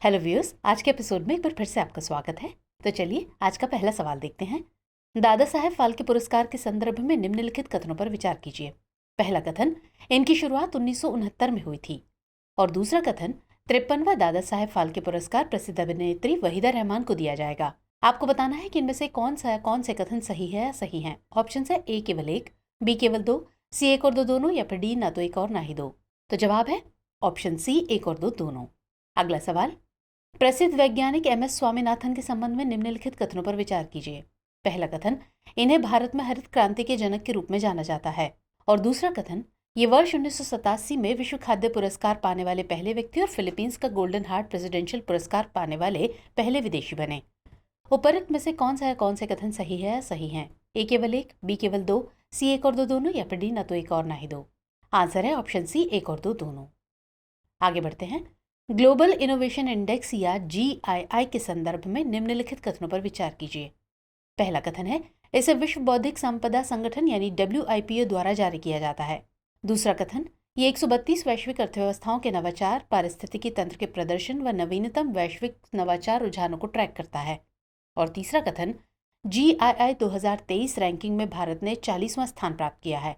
Hello viewers, आज के episode में एक बार फिर से आपका स्वागत है। तो चलिए आज का पहला सवाल देखते हैं। दादा साहेब फाल्के पुरस्कार के संदर्भ में निम्नलिखित कथनों पर विचार कीजिए। पहला कथन, इनकी शुरुआत 1969 में हुई थी। और दूसरा कथन, 53वां दादा साहेब फाल्के पुरस्कार प्रसिद्ध अभिनेत्री वहीदा रहमान को दिया जाएगा। आपको बताना है कि इनमें से कौन से कथन सही है या सही है। ऑप्शन है ए केवल एक, बी केवल दो, सी एक और दो दोनों, या फिर डी ना तो एक और ना ही दो। तो जवाब है ऑप्शन सी, एक और दो दोनों। अगला सवाल, प्रसिद्ध वैज्ञानिक एम.एस. स्वामीनाथन के संबंध में निम्नलिखित कथनों पर विचार कीजिए। पहला कथन, इन्हें भारत में हरित क्रांति के जनक के रूप में जाना जाता है। और दूसरा कथन, ये वर्ष 1987 में विश्व खाद्य पुरस्कार पाने वाले पहले व्यक्ति और फिलीपींस का गोल्डन हार्ट प्रेसिडेंशियल पुरस्कार पाने वाले पहले विदेशी बने। उपरोक्त में से कौन से कथन सही है या सही है। ए केवल एक, बी केवल दो, सी एक और दो दोनों, या फिर डी ना तो एक और ना ही दो। आंसर है ऑप्शन सी, एक और दो दोनों। आगे बढ़ते हैं। ग्लोबल इनोवेशन इंडेक्स या GII के संदर्भ में निम्नलिखित कथनों पर विचार कीजिए। पहला कथन है, इसे विश्व बौद्धिक संपदा संगठन यानी WIPO द्वारा जारी किया जाता है। दूसरा कथन, ये 132 वैश्विक अर्थव्यवस्थाओं के नवाचार, पारिस्थितिकी तंत्र के प्रदर्शन व नवीनतम वैश्विक नवाचार रुझानों को ट्रैक करता है। और तीसरा कथन, GII 2023 रैंकिंग में भारत ने 40वां स्थान प्राप्त किया है।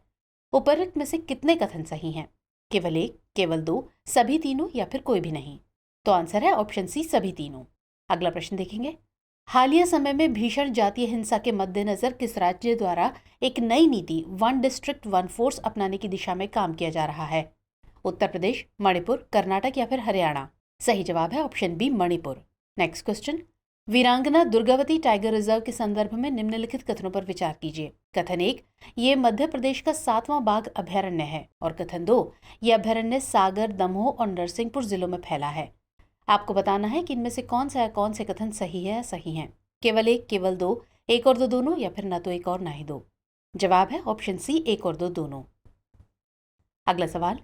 उपरोक्त में से कितने कथन सही हैं? केवल एक, केवल दो, सभी तीनों, या फिर कोई भी नहीं। तो आंसर है ऑप्शन सी, सभी तीनों। अगला प्रश्न देखेंगे। हालिया समय में भीषण जातीय हिंसा के मद्देनजर किस राज्य द्वारा एक नई नीति वन डिस्ट्रिक्ट वन फोर्स अपनाने की दिशा में काम किया जा रहा है? उत्तर प्रदेश, मणिपुर, कर्नाटक या फिर हरियाणा? सही जवाब है option B, Manipur. Next question, Veerangana Durgavati tiger reserve के संदर्भ में निम्नलिखित कथनों पर विचार कीजिए। कथन एक, ये मध्य प्रदेश का 7वां बाघ अभयारण्य है। और कथन दो, ये अभयारण्य सागर, दमोह और नरसिंहपुर जिलों में फैला है। आपको बताना है कि इनमें से कौन से कथन सही है या सही हैं। केवल एक, केवल दो, एक और दो दोनों, या फिर ना तो एक और ना ही दो। जवाब है ऑप्शन सी, एक और दो दोनों। अगला सवाल,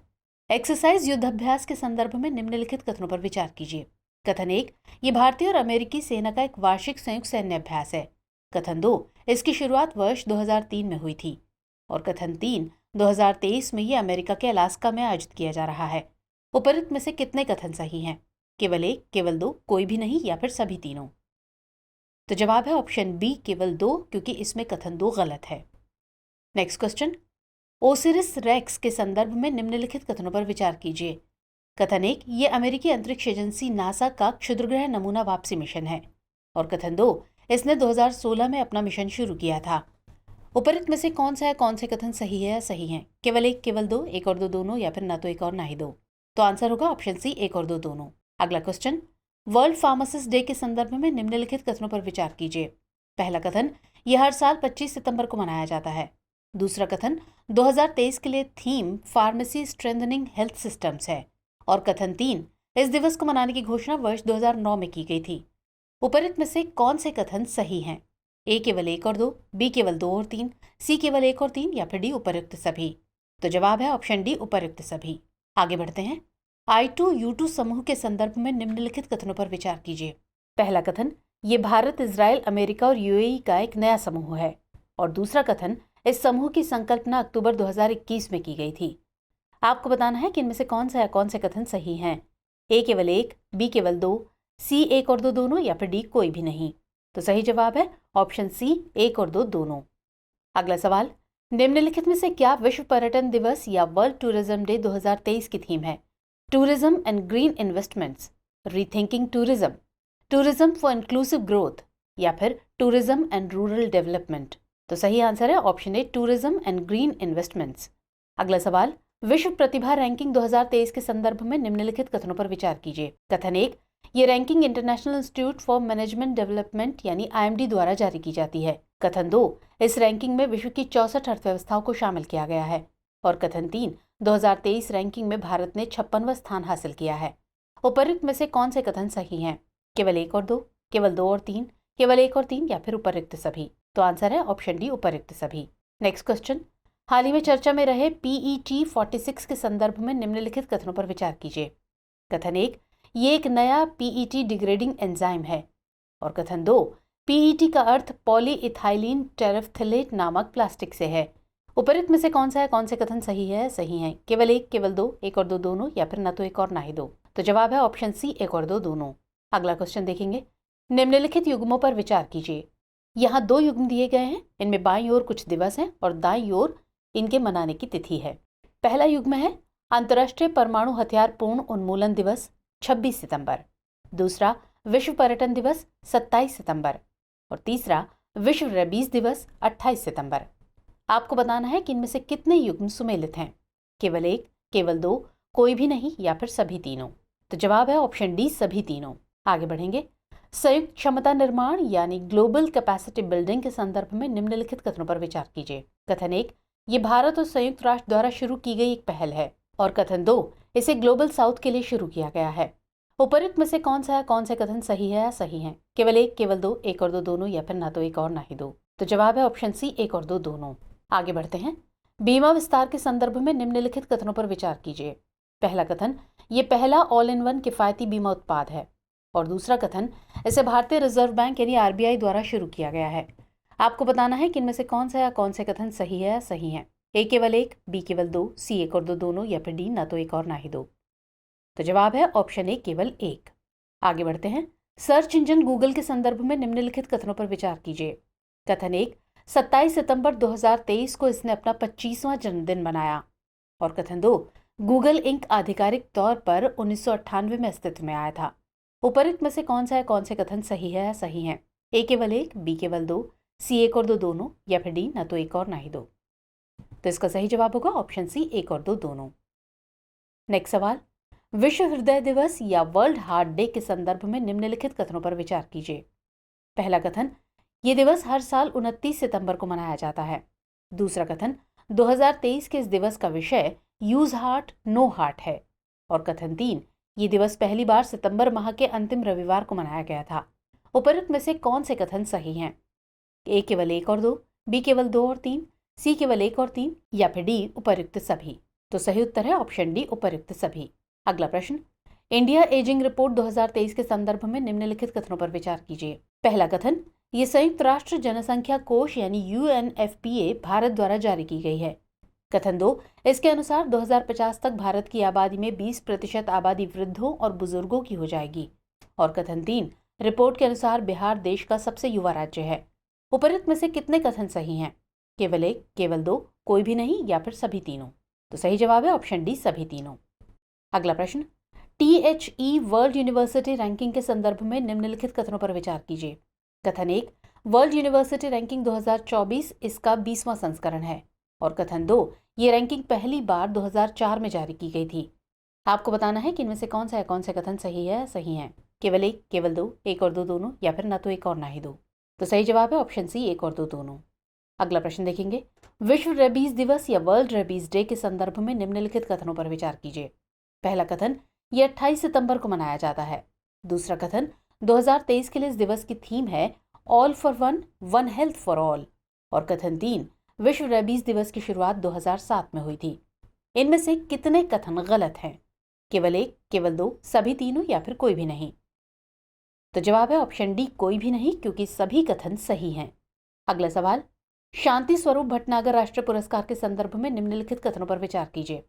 एक्सरसाइज युद्धाभ्यास के संदर्भ में निम्नलिखित कथनों पर विचार कीजिए। कथन एक, ये भारतीय और अमेरिकी सेना का एक वार्षिक संयुक्त सैन्य अभ्यास है। कथन दो, इसकी शुरुआत वर्ष 2003 में हुई थी। और कथन तीन, 2023 में ये अमेरिका के अलास्का में आयोजित किया जा रहा है। उपरोक्त में से कितने कथन सही हैं? केवल एक, केवल दो, कोई भी नहीं, या फिर सभी तीनों? तो जवाब है ऑप्शन बी, केवल दो, क्योंकि इसमें कथन दो गलत है। नेक्स्ट क्वेश्चन, ओसिरिस रेक्स के संदर्भ में निम्नलिखित कथनों पर विचार कीजिए। कथन एक, ये अमेरिकी अंतरिक्ष एजेंसी नासा का क्षुद्रग्रह नमूना वापसी मिशन है। और कथन दो, इसने 2016 में अपना मिशन शुरू किया था। उपरोक्त में से कौन से कथन सही है या सही हैं? केवल एक, केवल दो, एक और दो दोनों, या फिर ना तो एक और ना ही दो। तो आंसर होगा ऑप्शन सी, एक और दो दोनों। अगला क्वेश्चन, वर्ल्ड फार्मासिस्ट डे के संदर्भ में निम्नलिखित कथनों पर विचार कीजिए। पहला कथन, यह हर साल 25 सितंबर को मनाया जाता है। दूसरा कथन, 2023 के लिए theme pharmacy strengthening health systems है। और कथन तीन, इस दिवस को मनाने की घोषणा वर्ष 2009 में की गई थी। उपरोक्त में से कौन से कथन सही हैं? ए केवल एक और दो, बी केवल दो और तीन, सी केवल एक और तीन, या फिर डी उपरोक्त सभी? तो जवाब है ऑप्शन डी, उपरोक्त सभी। आगे बढ़ते हैं। I2U2 समूह के संदर्भ में निम्नलिखित कथनों पर विचार कीजिए। पहला कथन, ये भारत, इजराइल, अमेरिका और UAE का एक नया समूह है। और दूसरा कथन, इस समूह की संकल्पना अक्टूबर 2021 में की गई थी। आपको बताना है कि इनमें से कौन से कथन सही हैं। ए केवल एक, बी केवल दो, सी एक और दो दोनों, या फिर डी कोई भी नहीं। तो सही जवाब है ऑप्शन सी, एक और दो दोनों। अगला सवाल, निम्नलिखित में से क्या विश्व पर्यटन दिवस या वर्ल्ड टूरिज्म डे 2023 की थीम है? Tourism and green investments, rethinking tourism, tourism for inclusive growth, या फिर टूरिज्म एंड रूरल डेवलपमेंट? तो सही आंसर है option A, tourism and green investments. अगला सवाल, विश्व प्रतिभा रैंकिंग 2023 के संदर्भ में निम्नलिखित कथनों पर विचार कीजिए। कथन एक, ये ranking international institute for management development यानी IMD द्वारा जारी की जाती है। कथन दो, इस रैंकिंग में विश्व की 64 अर्थव्यवस्थाओं को शामिल किया गया है। और कथन तीन, 2023 रैंकिंग में भारत ने 56वां स्थान हासिल किया है। उपरोक्त में से कौन से कथन सही हैं? केवल एक और दो, केवल दो और तीन, केवल एक और तीन, या फिर उपरोक्त सभी? तो आंसर है ऑप्शन डी, उपरोक्त सभी। नेक्स्ट क्वेश्चन, हाल ही में चर्चा में रहे PET 46 के संदर्भ में निम्नलिखित कथनों पर विचार कीजिए। कथन एक, ये एक नया PET डिग्रेडिंग एंजाइम है। और कथन दो, PET का अर्थ पॉलीइथाइलिन टेरेफ्थलेट नामक प्लास्टिक से है। उपरोक्त में से कौन से कथन सही है सही हैं? केवल एक, केवल दो, एक और दो दोनों, या फिर ना तो एक और ना ही दो? तो जवाब है ऑप्शन सी, एक और दो दोनों। अगला क्वेश्चन देखेंगे। निम्नलिखित युग्मों पर विचार कीजिए। यहाँ 2 युग्म दिए गए हैं, इनमें बाईं ओर कुछ दिवस हैं और दाईं ओर इनके मनाने की तिथि है। पहला युग्म है अंतर्राष्ट्रीय परमाणु हथियार पूर्ण उन्मूलन दिवस 26 सितंबर, दूसरा विश्व पर्यटन दिवस 27 सितंबर और तीसरा विश्व रेबीज दिवस 28 सितंबर। आपको बताना है कि इनमें से कितने युग्म सुमेलित हैं। केवल एक, केवल दो, कोई भी नहीं या फिर सभी तीनों। तो जवाब है ऑप्शन डी, सभी तीनों। आगे बढ़ेंगे। संयुक्त क्षमता निर्माण यानी ग्लोबल कैपेसिटी बिल्डिंग के संदर्भ में निम्नलिखित कथनों पर विचार कीजिए। कथन 1, ये भारत और संयुक्त राष्ट्र द्वारा शुरू की गई एक पहल है। और कथन 2, इसे ग्लोबल साउथ के लिए शुरू किया गया है। उपरोक्त में से कौन से कथन सही है या सही है? केवल एक, केवल दो, एक और दो दोनों या फिर ना तो एक और ना ही दो। तो जवाब है ऑप्शन सी, एक और दो दोनों। आगे बढ़ते हैं। बीमा विस्तार के संदर्भ में निम्नलिखित कथनों पर विचार कीजिए। पहला कथन, ये पहला ऑल इन वन किफायती बीमा उत्पाद है। और दूसरा कथन, इसे भारतीय रिजर्व बैंक यानी आरबीआई द्वारा शुरू किया गया है। आपको बताना है कि इनमें से कौन से कथन सही है या सही है। ए केवल एक, बी केवल दो, सी एक और दो दोनों या फिर डी ना तो एक और ना ही दो। तो जवाब है ऑप्शन ए, केवल एक। आगे बढ़ते हैं। सर्च इंजन गूगल के संदर्भ में निम्नलिखित कथनों पर विचार कीजिए। कथन 1, 27 सितंबर 2023 को इसने अपना 25वां जन्मदिन मनाया। और कथन 2, गूगल इंक आधिकारिक तौर पर 1998 में अस्तित्व में आया था। उपरोक्त में से कौन से कथन सही है या सही है? ए केवल एक, बी केवल दो, सी एक और दो दोनों या फिर डी ना तो एक और ना ही दो। तो इसका सही जवाब होगा ऑप्शन सी, एक और दो दोनों। नेक्स्ट सवाल। विश्व हृदय दिवस या वर्ल्ड हार्ट डे के संदर्भ में निम्नलिखित कथनों पर विचार कीजिए। पहला कथन, ये दिवस हर साल 29 सितंबर को मनाया जाता है। दूसरा कथन, 2023 के इस दिवस का विषय यूज हार्ट नो हार्ट है। और कथन 3, ये दिवस पहली बार सितंबर माह के अंतिम रविवार को मनाया गया था। उपरोक्त में से कौन से कथन सही हैं? ए केवल एक और दो, बी केवल दो और तीन, सी केवल एक और तीन या फिर डी उपरोक्त सभी। तो सही उत्तर है ऑप्शन डी, उपरोक्त सभी। अगला प्रश्न। इंडिया एजिंग रिपोर्ट 2023 के संदर्भ में निम्नलिखित कथनों पर विचार कीजिए। पहला कथन, ये संयुक्त राष्ट्र जनसंख्या कोष यानी यूएनएफपीए भारत द्वारा जारी की गई है। कथन 2, इसके अनुसार 2050 तक भारत की आबादी में 20% आबादी वृद्धों और बुजुर्गों की हो जाएगी। और कथन 3, रिपोर्ट के अनुसार बिहार देश का सबसे युवा राज्य है। उपरोक्त में से कितने कथन सही हैं? केवल एक, केवल दो, कोई भी नहीं या फिर सभी तीनों। तो सही जवाब है ऑप्शन डी, सभी तीनों। अगला प्रश्न। THE वर्ल्ड यूनिवर्सिटी रैंकिंग के संदर्भ में निम्नलिखित कथनों पर विचार कीजिए। कथन 1, वर्ल्ड यूनिवर्सिटी रैंकिंग 2024 इसका 20वां संस्करण है। और कथन 2, ये रैंकिंग पहली बार 2004 में जारी की गई थी। आपको बताना है कि इनमें से कौन से कथन सही है सही है। केवल एक, केवल दो, एक और दो दोनों या फिर ना तो एक और ना ही दो। तो सही जवाब है ऑप्शन सी, एक और दो दोनों। अगला प्रश्न देखेंगे। विश्व रेबीज दिवस या वर्ल्ड रेबीज डे के संदर्भ में निम्नलिखित कथनों पर विचार कीजिए। पहला कथन, यह 28 सितंबर को मनाया जाता है। दूसरा कथन, 2023 के लिए इस दिवस की थीम है all for one, one health for all. और कथन 3, विश्व रेबीज दिवस की शुरुआत 2007 में हुई थी। इनमें से कितने कथन गलत हैं? केवल एक, केवल दो, सभी तीनों या फिर कोई भी नहीं। तो जवाब है ऑप्शन डी, कोई भी नहीं, क्योंकि सभी कथन सही हैं। अगला सवाल। शांति स्वरूप भटनागर राष्ट्रीय पुरस्कार के संदर्भ में निम्नलिखित कथनों पर विचार कीजिए।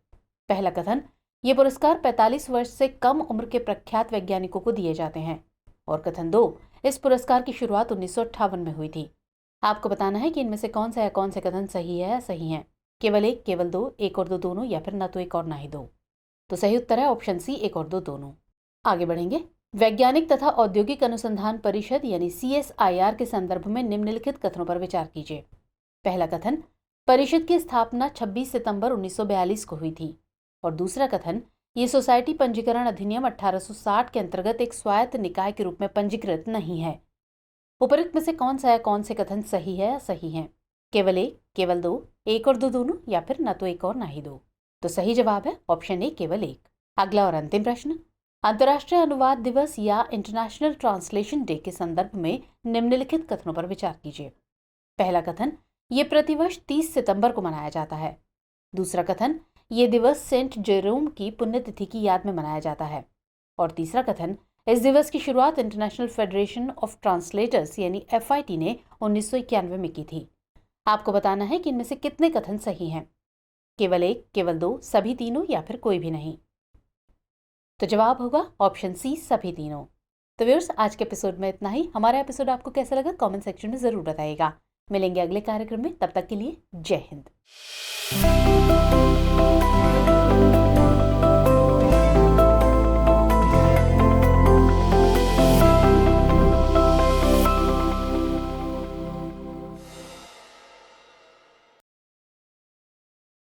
पहला कथन, ये पुरस्कार 45 वर्ष से कम उम्र के प्रख्यात वैज्ञानिकों को दिए जाते हैं। और कथन 2, इस पुरस्कार की शुरुआत 1958 में हुई थी। आपको बताना है कि इनमें से कौन से कथन सही है या सही हैं। केवल एक, केवल दो, एक और दो दोनों या फिर ना तो एक और ना ही दो। तो सही उत्तर है ऑप्शन सी, एक और दो दोनों। आगे बढ़ेंगे। वैज्ञानिक तथा औद्योगिक अनुसंधान परिषद यानी CSIR के संदर्भ में निम्नलिखित कथनों पर विचार कीजिए। पहला कथन, परिषद की स्थापना 26 सितंबर 1942 को हुई थी। और दूसरा कथन, ये सोसाइटी पंजीकरण अधिनियम 1860 के अंतर्गत एक स्वायत्त निकाय के रूप में पंजीकृत नहीं है। उपरोक्त में से कौन से कथन सही है या सही हैं? केवल एक, केवल दो, एक और दो दोनों या फिर ना तो एक और ना ही दो। तो सही जवाब है ऑप्शन ए, केवल एक। अगला और अंतिम प्रश्न। अंतर्राष्ट्रीय अनुवाद दिवस या इंटरनेशनल ट्रांसलेशन डे के संदर्भ में निम्नलिखित कथनों पर विचार कीजिए। पहला कथन, ये प्रतिवर्ष 30 सितंबर को मनाया जाता है। दूसरा कथन, ये दिवस सेंट जेरोम की पुण्यतिथि की याद में मनाया जाता है। और तीसरा कथन, इस दिवस की शुरुआत इंटरनेशनल फेडरेशन ऑफ ट्रांसलेटर्स यानी FIT ने 1991 में की थी। आपको बताना है कि इनमें से कितने कथन सही हैं। केवल एक, केवल दो, सभी तीनों या फिर कोई भी नहीं। तो जवाब होगा ऑप्शन सी, सभी तीनों। तो व्यूअर्स, आज के एपिसोड में इतना ही। हमारा एपिसोड आपको कैसा लगा कमेंट सेक्शन में ज़रूर बताइएगा। मिलेंगे अगले कार्यक्रम में, तब तक के लिए जय हिंद।